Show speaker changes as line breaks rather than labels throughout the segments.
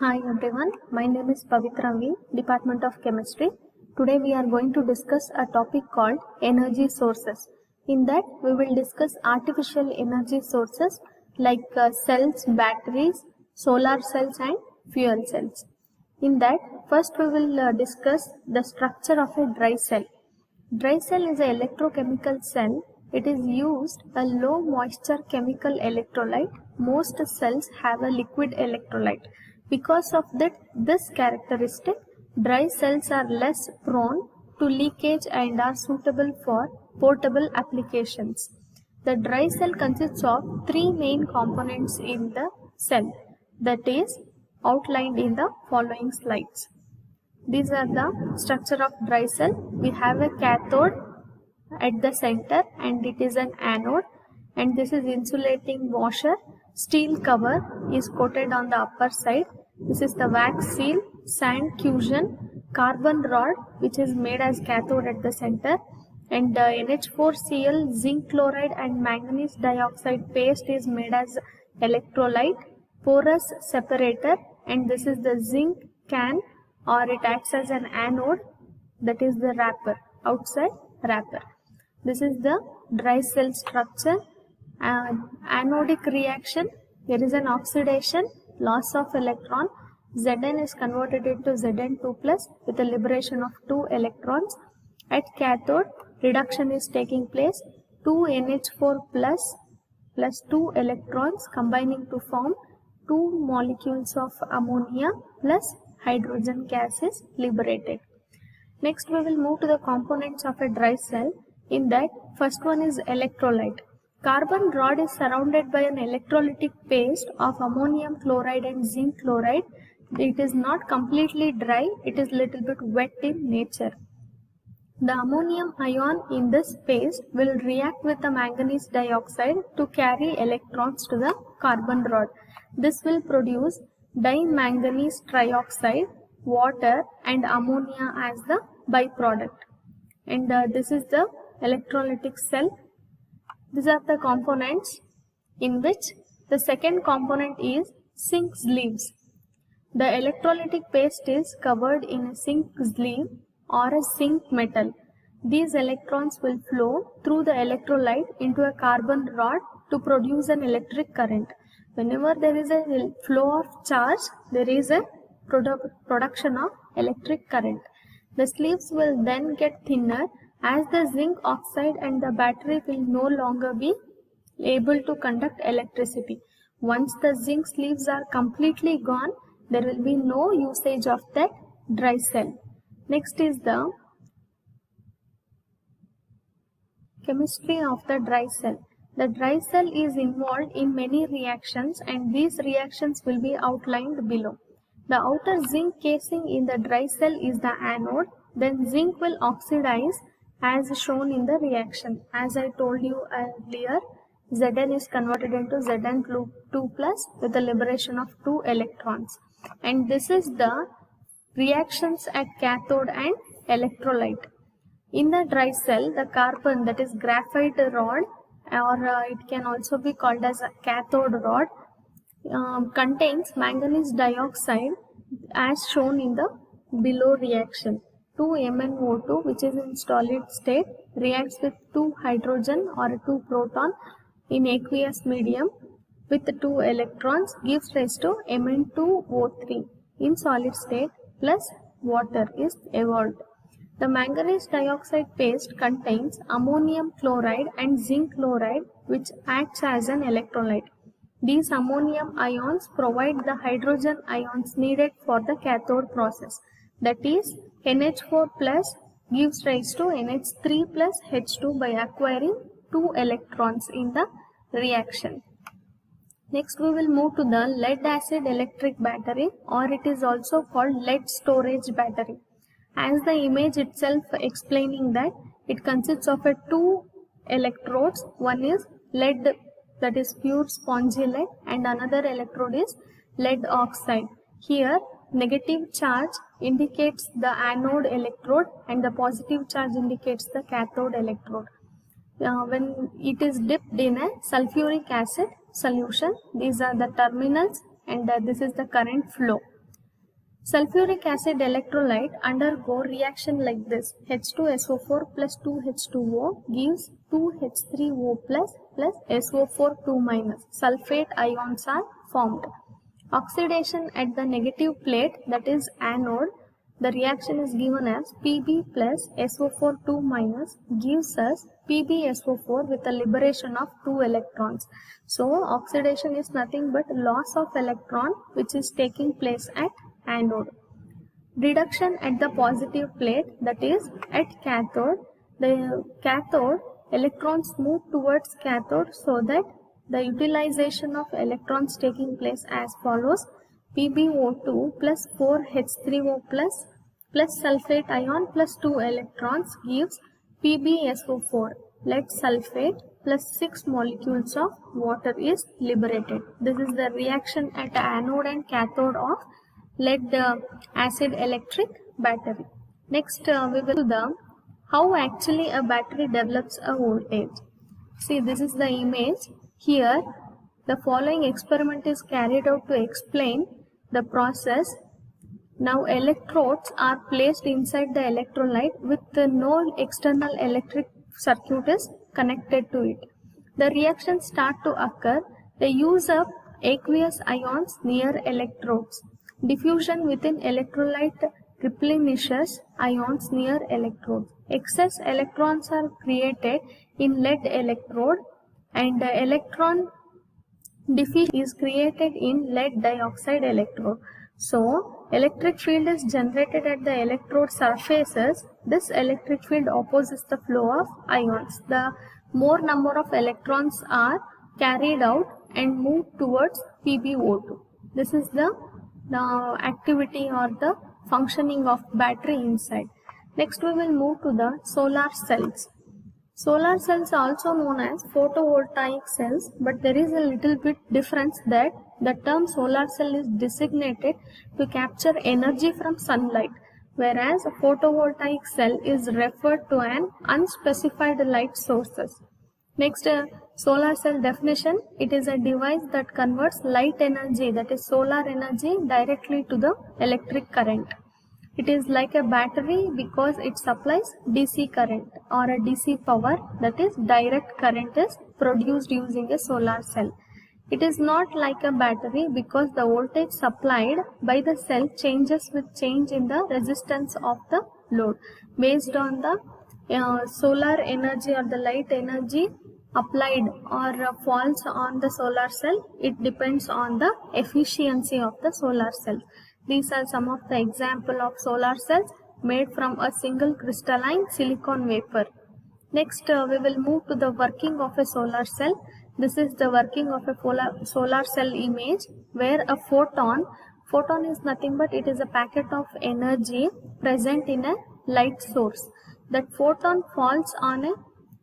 Hi everyone, my name is Pavitra V, Department of Chemistry. Today we are going to discuss a topic called energy sources. In that we will discuss artificial energy sources like cells, batteries, solar cells and fuel cells. In that first we will discuss the structure of a dry cell. Dry cell is an electrochemical cell. It is used a low moisture chemical electrolyte. Most cells have a liquid electrolyte. Because of this characteristic, dry cells are less prone to leakage and are suitable for portable applications. The dry cell consists of three main components in the cell, that is outlined in the following slides. These are the structure of dry cell. We have a cathode at the center and it is an anode, and this is insulating washer. Steel cover is coated on the upper side. This is the wax seal, sand fusion, carbon rod which is made as cathode at the center, and NH4Cl, zinc chloride and manganese dioxide paste is made as electrolyte, porous separator, and this is the zinc can, or it acts as an anode, that is the wrapper, outside wrapper. This is the dry cell structure. Anodic reaction, there is an oxidation, loss of electron. Zn is converted into Zn2 plus with a liberation of 2 electrons. At cathode, reduction is taking place. 2 NH4 plus 2 electrons combining to form 2 molecules of ammonia plus hydrogen gas is liberated. Next we will move to the components of a dry cell. In that, first one is electrolyte. Carbon rod is surrounded by an electrolytic paste of ammonium chloride and zinc chloride. It is not completely dry, it is little bit wet in nature. The ammonium ion in this paste will react with the manganese dioxide to carry electrons to the carbon rod. This will produce dimanganese trioxide, water and ammonia as the byproduct. And this is the electrolytic cell. These are the components, in which the second component is zinc sleeves. The electrolytic paste is covered in a zinc sleeve or a zinc metal. These electrons will flow through the electrolyte into a carbon rod to produce an electric current. Whenever there is a flow of charge, there is a production of electric current. The sleeves will then get thinner as the zinc oxide and the battery will no longer be able to conduct electricity. Once the zinc sleeves are completely gone, there will be no usage of that dry cell. Next is the chemistry of the dry cell. The dry cell is involved in many reactions and these reactions will be outlined below. The outer zinc casing in the dry cell is the anode. Then zinc will oxidize as shown in the reaction. As I told you earlier, Zn is converted into Zn2 plus with the liberation of 2 electrons. And this is the reactions at cathode and electrolyte. In the dry cell, the carbon, that is graphite rod, or it can also be called as a cathode rod, contains manganese dioxide as shown in the below reaction. 2MnO2, which is in solid state, reacts with 2 hydrogen or 2 proton in aqueous medium with 2 electrons, gives rise to Mn2O3 in solid state, plus water is evolved. The manganese dioxide paste contains ammonium chloride and zinc chloride which acts as an electrolyte. These ammonium ions provide the hydrogen ions needed for the cathode process. That is, NH4 plus gives rise to NH3 plus H2 by acquiring 2 electrons in the reaction. Next we will move to the lead acid electric battery, or it is also called lead storage battery. As the image itself explaining that, it consists of 2 electrodes. One is lead, that is pure spongy lead, and another electrode is lead oxide. Here negative charge indicates the anode electrode and the positive charge indicates the cathode electrode. When it is dipped in a sulfuric acid solution, these are the terminals and this is the current flow. Sulfuric acid electrolyte undergo reaction like this. H2SO4 plus 2H2O gives 2H3O plus SO4 2 minus. Sulfate ions are formed. Oxidation at the negative plate, that is anode, the reaction is given as Pb plus SO4 2 minus gives us PbSO4 with a liberation of 2 electrons. So oxidation is nothing but loss of electron which is taking place at anode. Reduction at the positive plate, that is at cathode. The cathode electrons move towards cathode, so that the utilization of electrons taking place as follows: PbO2 plus 4H3O plus sulfate ion plus 2 electrons gives PbSO4. Lead sulfate plus 6 molecules of water is liberated. This is the reaction at anode and cathode of lead acid electric battery. Next we will do the how actually a battery develops a voltage. See, this is the image. Here the following experiment is carried out to explain the process. Now electrodes are placed inside the electrolyte with no external electric circuit is connected to it. The reactions start to occur. They use up aqueous ions near electrodes. Diffusion within electrolyte replenishes ions near electrodes. Excess electrons are created in lead electrode, and electron diffusion is created in lead dioxide electrode. So electric field is generated at the electrode surfaces. This electric field opposes the flow of ions. The more number of electrons are carried out and move towards PbO2. This is the activity or the functioning of battery inside. Next we will move to the solar cells. Solar cells are also known as photovoltaic cells, but there is a little bit difference that the term solar cell is designated to capture energy from sunlight, whereas a photovoltaic cell is referred to an unspecified light sources. Next, solar cell definition. It is a device that converts light energy, that is solar energy, directly to the electric current. It is like a battery because it supplies DC current or a DC power, that is direct current is produced using a solar cell. It is not like a battery because the voltage supplied by the cell changes with change in the resistance of the load. Based on the solar energy or the light energy applied or falls on the solar cell, it depends on the efficiency of the solar cell. These are some of the example of solar cells made from a single crystalline silicon vapor. Next we will move to the working of a solar cell. This is the working of a solar cell image, where a photon is nothing but it is a packet of energy present in a light source. That photon falls on a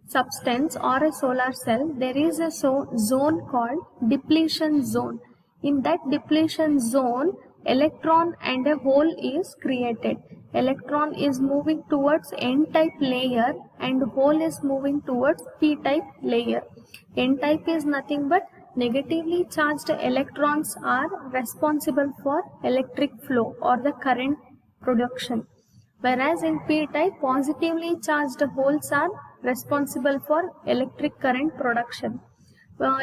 substance or a solar cell. There is a zone called depletion zone. In that depletion zone, electron and a hole is created. Electron is moving towards N-type layer and hole is moving towards P-type layer. N-type is nothing but negatively charged electrons are responsible for electric flow or the current production, whereas in P-type, positively charged holes are responsible for electric current production.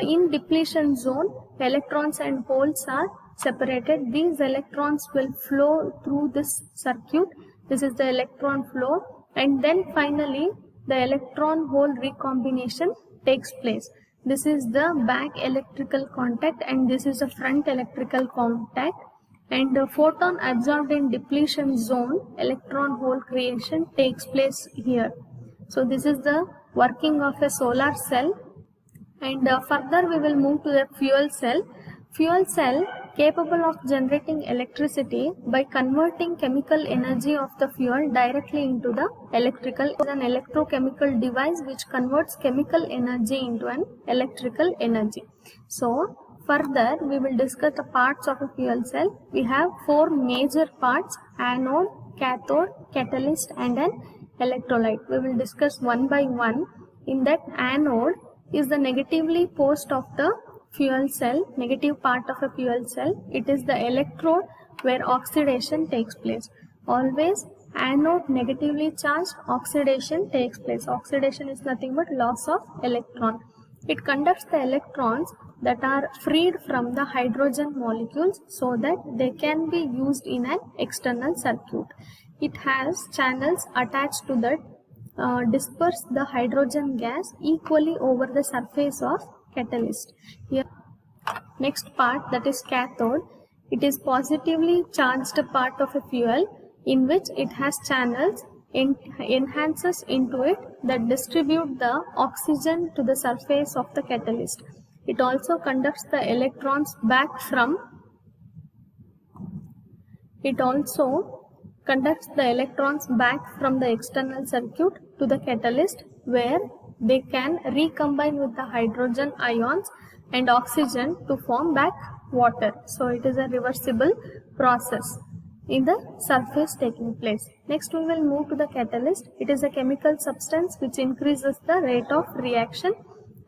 In depletion zone, electrons and holes are separated. These electrons will flow through this circuit. This is the electron flow, and then finally the electron hole recombination takes place. This is the back electrical contact and this is the front electrical contact, and the photon absorbed in depletion zone, electron hole creation takes place here. So this is the working of a solar cell. And further we will move to the fuel cell. Fuel cell capable of generating electricity by converting chemical energy of the fuel directly into the electrical. It is an electrochemical device which converts chemical energy into an electrical energy. So further we will discuss the parts of a fuel cell. We have 4 major parts: anode, cathode, catalyst and an electrolyte. We will discuss one by one. In that, anode is the negatively post of the fuel cell, negative part of a fuel cell. It is the electrode where oxidation takes place. Always anode negatively charged, oxidation takes place. Oxidation is nothing but loss of electron. It conducts the electrons that are freed from the hydrogen molecules so that they can be used in an external circuit. It has channels attached to that disperse the hydrogen gas equally over the surface of catalyst. Here, next part, that is cathode. It is positively charged part of a fuel in which it has channels enhances into it that distribute the oxygen to the surface of the catalyst. It also conducts the electrons back from the external circuit to the catalyst, where they can recombine with the hydrogen ions and oxygen to form back water. So it is a reversible process in the surface taking place. Next we will move to the catalyst. It is a chemical substance which increases the rate of reaction.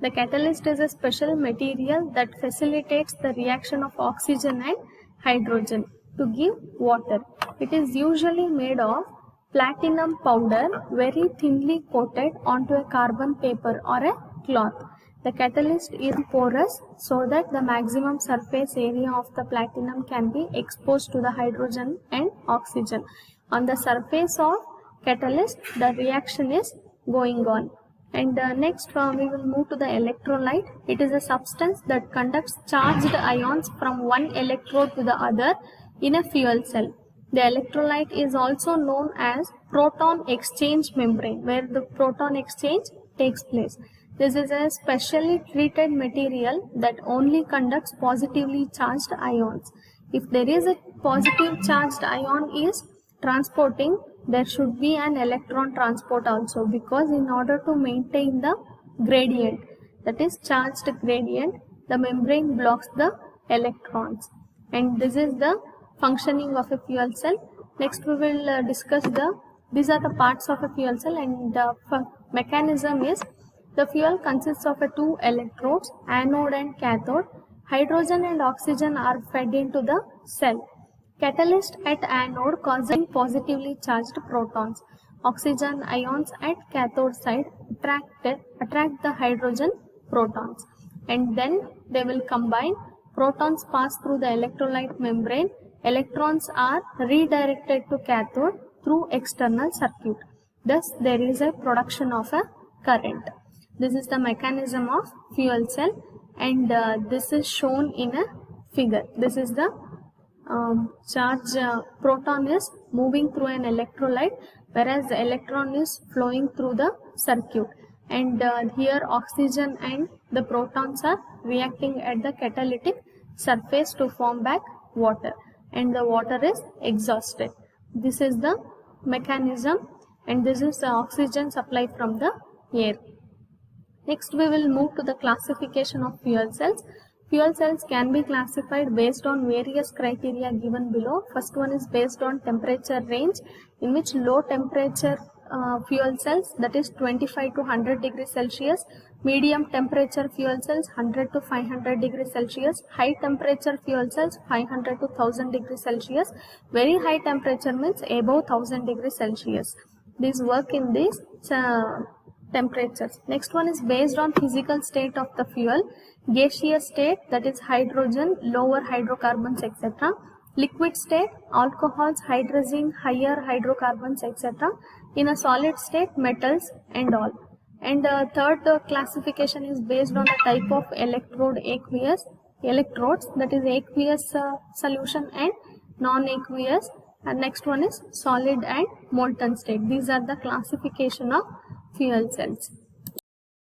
The catalyst is a special material that facilitates the reaction of oxygen and hydrogen to give water. It is usually made of platinum powder very thinly coated onto a carbon paper or a cloth. The catalyst is porous so that the maximum surface area of the platinum can be exposed to the hydrogen and oxygen. On the surface of catalyst, the reaction is going on. And next we will move to the electrolyte. It is a substance that conducts charged ions from one electrode to the other in a fuel cell. The electrolyte is also known as proton exchange membrane, where the proton exchange takes place. This is a specially treated material that only conducts positively charged ions. If there is a positive charged ion is transporting, there should be an electron transport also, because in order to maintain the gradient, that is charged gradient, the membrane blocks the electrons. And this is the functioning of a fuel cell. Next we will discuss these are the parts of a fuel cell, and the mechanism is the fuel consists of two electrodes, anode and cathode. Hydrogen and oxygen are fed into the cell. Catalyst at anode causing positively charged protons. Oxygen ions at cathode side attract the hydrogen protons, and then they will combine. Protons pass through the electrolyte membrane. Electrons are redirected to cathode through external circuit. Thus, there is a production of a current. This is the mechanism of fuel cell, and this is shown in a figure. This is the proton is moving through an electrolyte, whereas the electron is flowing through the circuit. And here oxygen and the protons are reacting at the catalytic surface to form back water, and the water is exhausted. This is the mechanism, and this is the oxygen supply from the air. Next we will move to the classification of fuel cells. Fuel cells can be classified based on various criteria given below. First one is based on temperature range, in which low temperature fuel cells, that is 25 to 100 degrees Celsius, medium temperature fuel cells 100 to 500 degrees Celsius, high temperature fuel cells 500 to 1000 degrees Celsius, very high temperature means above 1000 degrees Celsius. These work in these temperatures. Next one is based on physical state of the fuel. Gaseous state, that is hydrogen, lower hydrocarbons, etc. Liquid state, alcohols, hydrazine, higher hydrocarbons, etc. In a solid state, metals and all. And third classification is based on the type of electrodes, that is aqueous solution and non-aqueous. And next one is solid and molten state. These are the classification of fuel cells.